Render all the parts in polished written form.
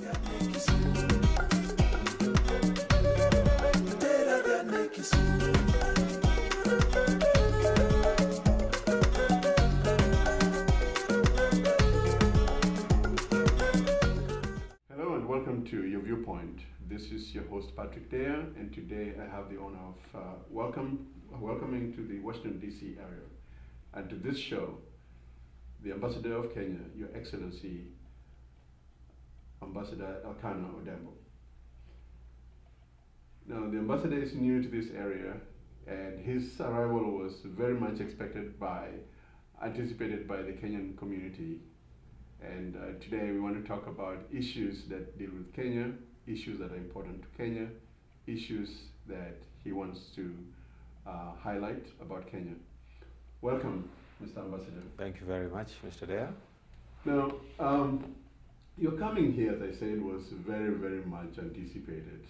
Hello and welcome to Your Viewpoint. This is your host Patrick Dare, and today I have the honor of welcoming to the Washington DC area and to this show the Ambassador of Kenya, Your Excellency Ambassador Elkanah Odembo. Now, the ambassador is new to this area, and his arrival was very much anticipated by the Kenyan community. And today we want to talk about issues that deal with Kenya, issues that are important to Kenya, issues that he wants to highlight about Kenya. Welcome, Mr. Ambassador. Thank you very much, Mr. Dare. Now, your coming here, as I said, was very, very much anticipated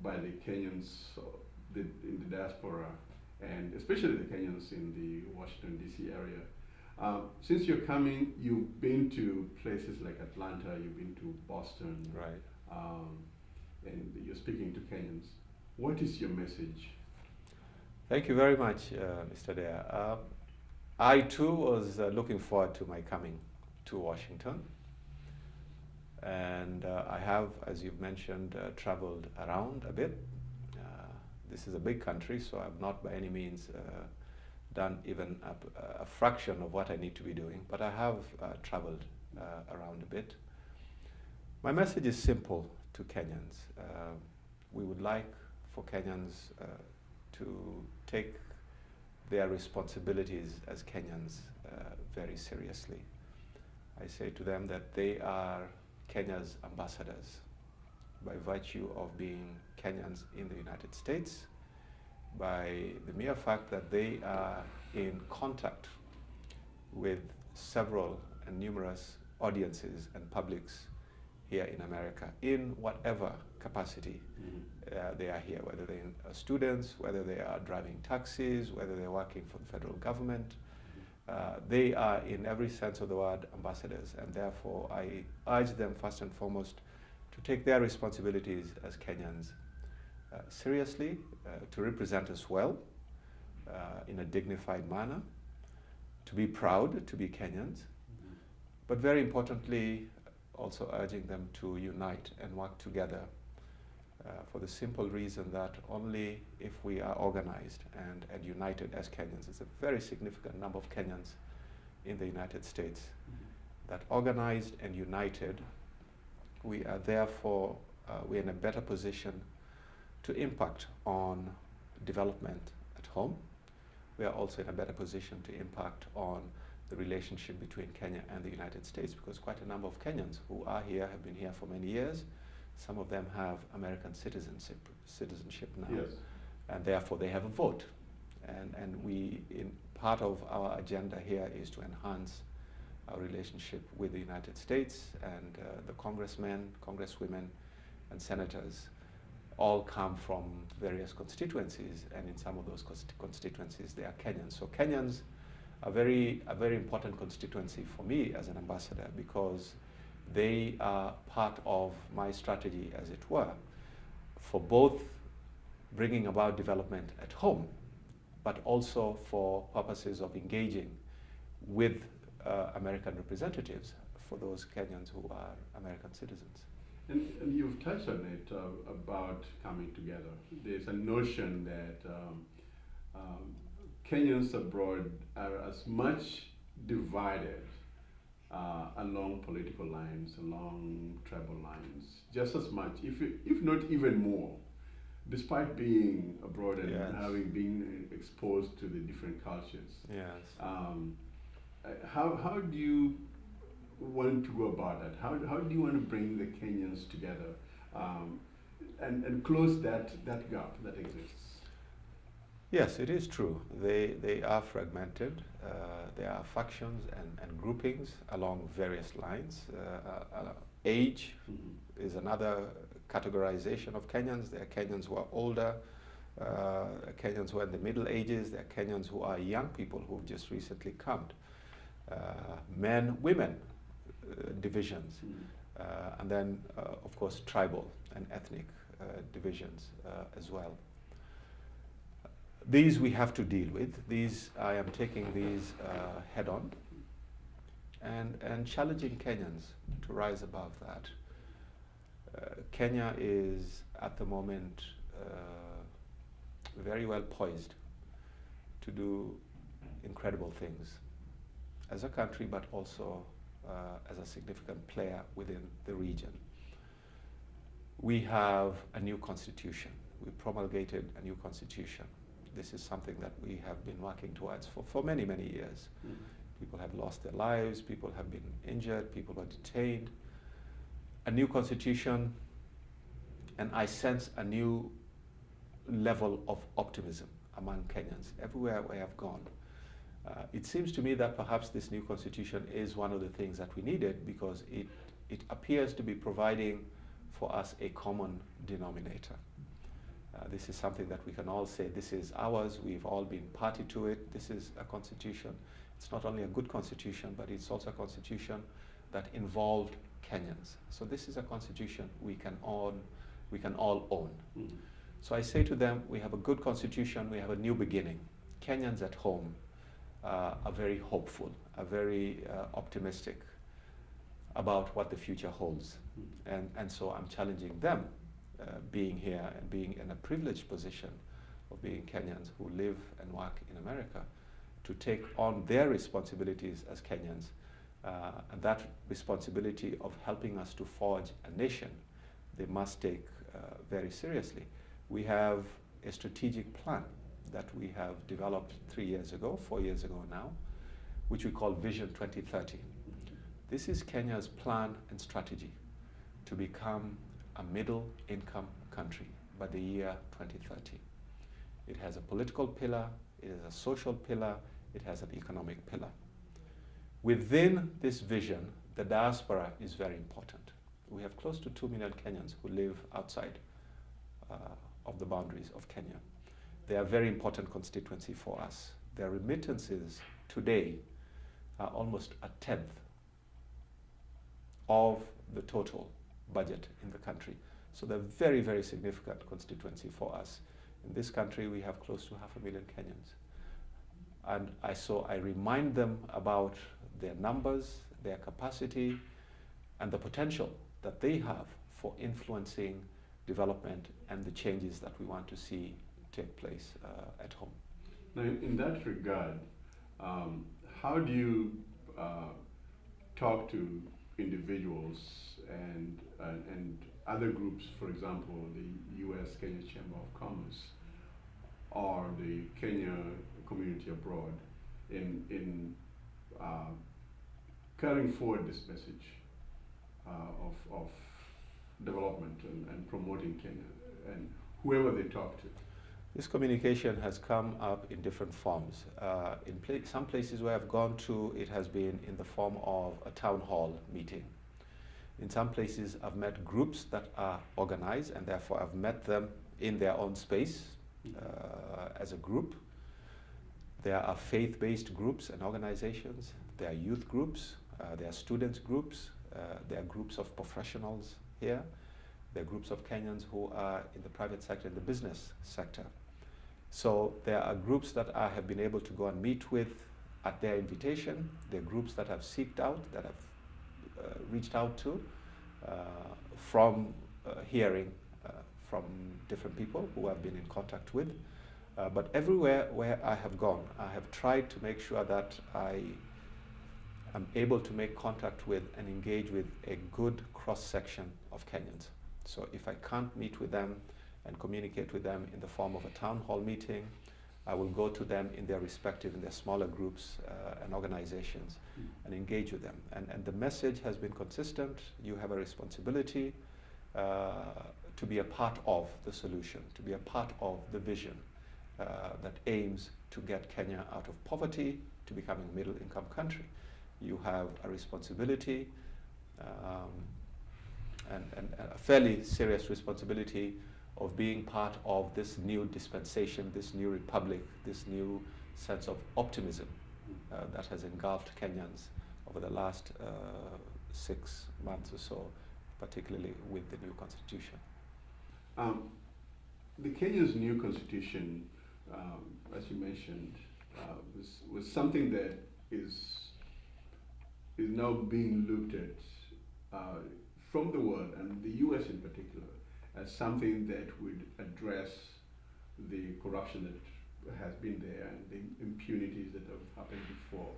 by the Kenyans in the diaspora, and especially the Kenyans in the Washington, D.C. area. Since you're coming, you've been to places like Atlanta, you've been to Boston, right? And you're speaking to Kenyans. What is your message? Thank you very much, Mr. Dare. I too was looking forward to my coming to Washington, and I have, as you've mentioned, traveled around a bit. This is a big country, so I've not by any means done even a fraction of what I need to be doing, but I have traveled around a bit. My message is simple to Kenyans. We would like for Kenyans to take their responsibilities as Kenyans very seriously. I say to them that they are Kenya's ambassadors by virtue of being Kenyans in the United States, by the mere fact that they are in contact with several and numerous audiences and publics here in America, in whatever capacity they are here, whether they're students, whether they are driving taxis, whether they're working for the federal government. They are, in every sense of the word, ambassadors, and therefore I urge them first and foremost to take their responsibilities as Kenyans seriously, to represent us well in a dignified manner, to be proud to be Kenyans, but very importantly also urging them to unite and work together for the simple reason that only if we are organized and united as Kenyans, it's a very significant number of Kenyans in the United States, that organized and united, we are therefore, we're in a better position to impact on development at home. We are also in a better position to impact on the relationship between Kenya and the United States, because quite a number of Kenyans who are here have been here for many years. Some of them have American citizenship now, yes, and therefore they have a vote. And we, in part of our agenda here is to enhance our relationship with the United States, and the congressmen, congresswomen, and senators all come from various constituencies, and in some of those constituencies they are Kenyans. So Kenyans are a very important constituency for me as an ambassador, because they are part of my strategy, as it were, for both bringing about development at home, but also for purposes of engaging with American representatives for those Kenyans who are American citizens. And you've touched on it about coming together. There's a notion that Kenyans abroad are as much divided along political lines, along tribal lines, just as much, if not even more, despite being abroad and yes, having been exposed to the different cultures. Yes. How do you want to go about that? How do you want to bring the Kenyans together and close that gap that exists? Yes, it is true. They are fragmented. There are factions and groupings along various lines. Age is another categorization of Kenyans. There are Kenyans who are older, Kenyans who are in the Middle Ages, there are Kenyans who are young people who have just recently come. Men, women divisions. and then, of course, tribal and ethnic divisions as well. These we have to deal with. I am taking these head on and challenging Kenyans to rise above that. Kenya is at the moment very well poised to do incredible things as a country, but also as a significant player within the region. We have a new constitution. We promulgated a new constitution. This is something that we have been working towards for many, many years. Mm. People have lost their lives, people have been injured, people are detained. A new constitution, and I sense a new level of optimism among Kenyans everywhere where I've gone. It seems to me that perhaps this new constitution is one of the things that we needed, because it appears to be providing for us a common denominator. This is something that we can all say, this is ours, we've all been party to it, this is a constitution. It's not only a good constitution, but it's also a constitution that involved Kenyans. So this is a constitution we can all own. Mm. So I say to them, we have a good constitution, we have a new beginning. Kenyans at home are very hopeful, are very optimistic about what the future holds. Mm. And so I'm challenging them, being here and being in a privileged position of being Kenyans who live and work in America, to take on their responsibilities as Kenyans, and that responsibility of helping us to forge a nation, they must take very seriously. We have a strategic plan that we have developed 4 years ago now, which we call Vision 2030. This is Kenya's plan and strategy to become a middle-income country by the year 2030. It has a political pillar, it has a social pillar, it has an economic pillar. Within this vision, the diaspora is very important. We have close to 2 million Kenyans who live outside of the boundaries of Kenya. They are a very important constituency for us. Their remittances today are almost a tenth of the total budget in the country. So they're very, very significant constituency for us. In this country, we have close to 500,000 Kenyans. And I remind them about their numbers, their capacity, and the potential that they have for influencing development and the changes that we want to see take place at home. Now, in that regard, how do you talk to individuals and other groups, for example, the U.S.-Kenya Chamber of Commerce or the Kenya community abroad, in carrying forward this message of development and promoting Kenya, and whoever they talk to? This communication has come up in different forms. Some places where I've gone to, it has been in the form of a town hall meeting. In some places, I've met groups that are organized, and therefore I've met them in their own space as a group. There are faith-based groups and organizations. There are youth groups. There are students groups. There are groups of professionals here. There are groups of Kenyans who are in the private sector, in the business sector. So there are groups that I have been able to go and meet with at their invitation. There are groups that I've seeked out, that I've reached out to from hearing from different people who I've been in contact with. But everywhere where I have gone, I have tried to make sure that I am able to make contact with and engage with a good cross-section of Kenyans. So if I can't meet with them and communicate with them in the form of a town hall meeting, I will go to them in their smaller groups and organizations and engage with them. And the message has been consistent. You have a responsibility to be a part of the solution, to be a part of the vision that aims to get Kenya out of poverty to becoming a middle-income country. You have a responsibility and a fairly serious responsibility of being part of this new dispensation, this new republic, this new sense of optimism that has engulfed Kenyans over the last 6 months or so particularly with the new constitution. The Kenya's new constitution, as you mentioned, was something that is now being looked at from the world and the U.S. in particular as something that would address the corruption that has been there and the impunities that have happened before.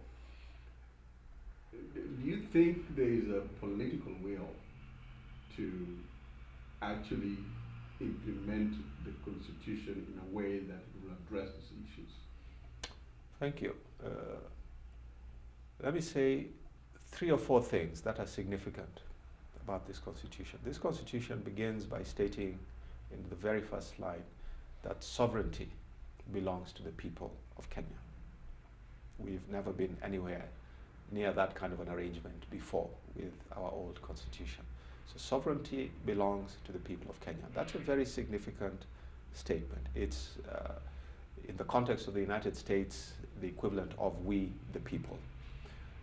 Do you think there is a political will to actually implement the constitution in a way that will address these issues? Thank you. Let me say 3 or 4 things that are significant about this constitution. This constitution begins by stating in the very first line that sovereignty belongs to the people of Kenya. We've never been anywhere near that kind of an arrangement before with our old constitution. So sovereignty belongs to the people of Kenya. That's a very significant statement. It's, in the context of the United States, the equivalent of we, the people.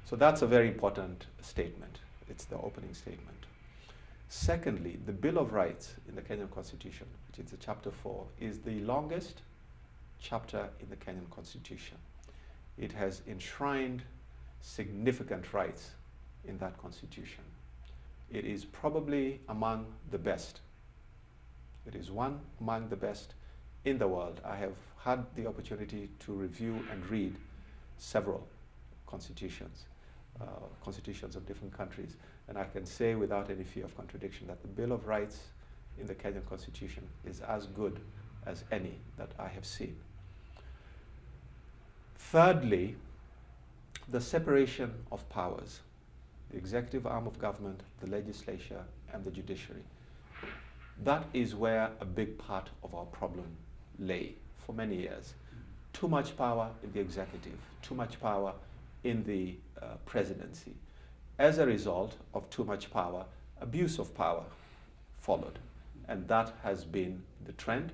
So that's a very important statement. It's the opening statement. Secondly, the Bill of Rights in the Kenyan Constitution, which is the Chapter 4, is the longest chapter in the Kenyan Constitution. It has enshrined significant rights in that Constitution. It is probably among the best. It is one among the best in the world. I have had the opportunity to review and read several constitutions, constitutions of different countries, and I can say without any fear of contradiction that the Bill of Rights in the Kenyan Constitution is as good as any that I have seen. Thirdly, the separation of powers, the executive arm of government, the legislature, and the judiciary. That is where a big part of our problem lay for many years. Too much power in the executive, too much power in the presidency. As a result of too much power, abuse of power followed. And that has been the trend,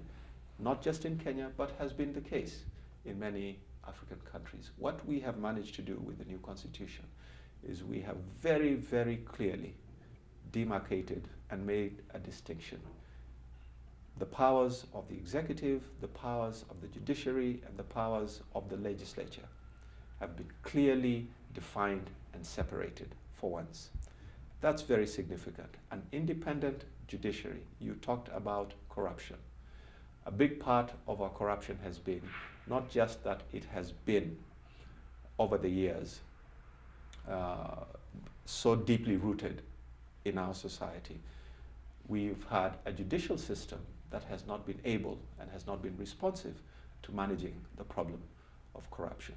not just in Kenya, but has been the case in many African countries. What we have managed to do with the new constitution is we have very, very clearly demarcated and made a distinction. The powers of the executive, the powers of the judiciary, and the powers of the legislature have been clearly defined and separated for once. That's very significant. An independent judiciary. You talked about corruption. A big part of our corruption has been not just that it has been over the years so deeply rooted in our society. We've had a judicial system that has not been able and has not been responsive to managing the problem of corruption.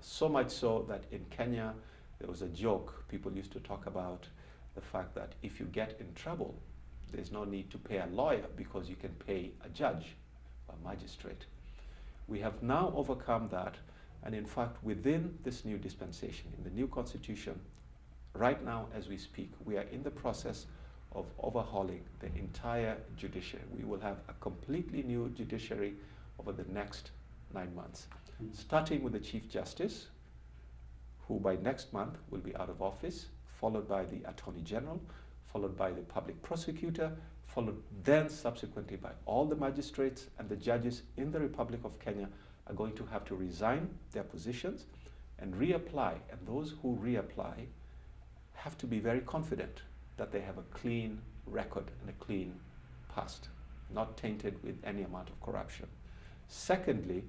So much so that in Kenya, there was a joke people used to talk about the fact that if you get in trouble, there's no need to pay a lawyer because you can pay a judge, a magistrate. We have now overcome that, and in fact, within this new dispensation, in the new constitution, right now as we speak, we are in the process of overhauling the entire judiciary. We will have a completely new judiciary over the next 9 months, starting with the Chief Justice, who by next month will be out of office, followed by the Attorney General, followed by the Public Prosecutor, followed then subsequently by all the magistrates and the judges in the Republic of Kenya are going to have to resign their positions and reapply. And those who reapply have to be very confident that they have a clean record and a clean past, not tainted with any amount of corruption. Secondly,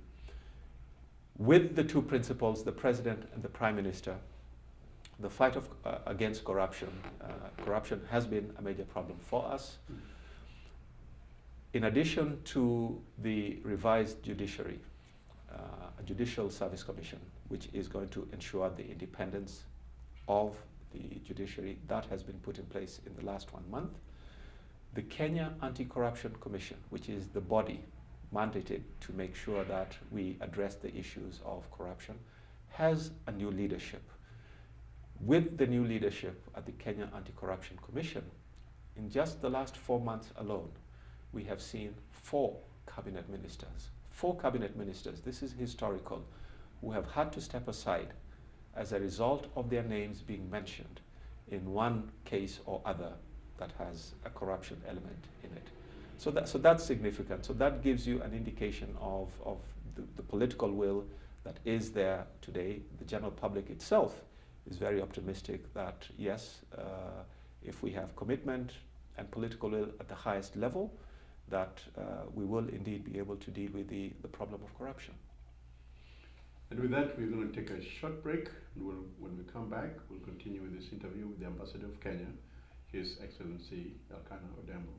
with the two principles, the President and the Prime Minister, the fight against corruption, corruption has been a major problem for us. In addition to the revised judiciary, a Judicial Service Commission, which is going to ensure the independence of the judiciary, that has been put in place in the last 1 month. The Kenya Anti-Corruption Commission, which is the body mandated to make sure that we address the issues of corruption, has a new leadership. With the new leadership at the Kenya Anti-Corruption Commission, in just the last 4 months alone, we have seen 4 cabinet ministers. 4 cabinet ministers, this is historical, who have had to step aside as a result of their names being mentioned in one case or other that has a corruption element in it. So that's significant. So that gives you an indication of the political will that is there today. The general public itself is very optimistic that yes, if we have commitment and political will at the highest level, that we will indeed be able to deal with the problem of corruption. And with that, we're going to take a short break. And when we come back, we'll continue with this interview with the Ambassador of Kenya, His Excellency Elkanah Odembo.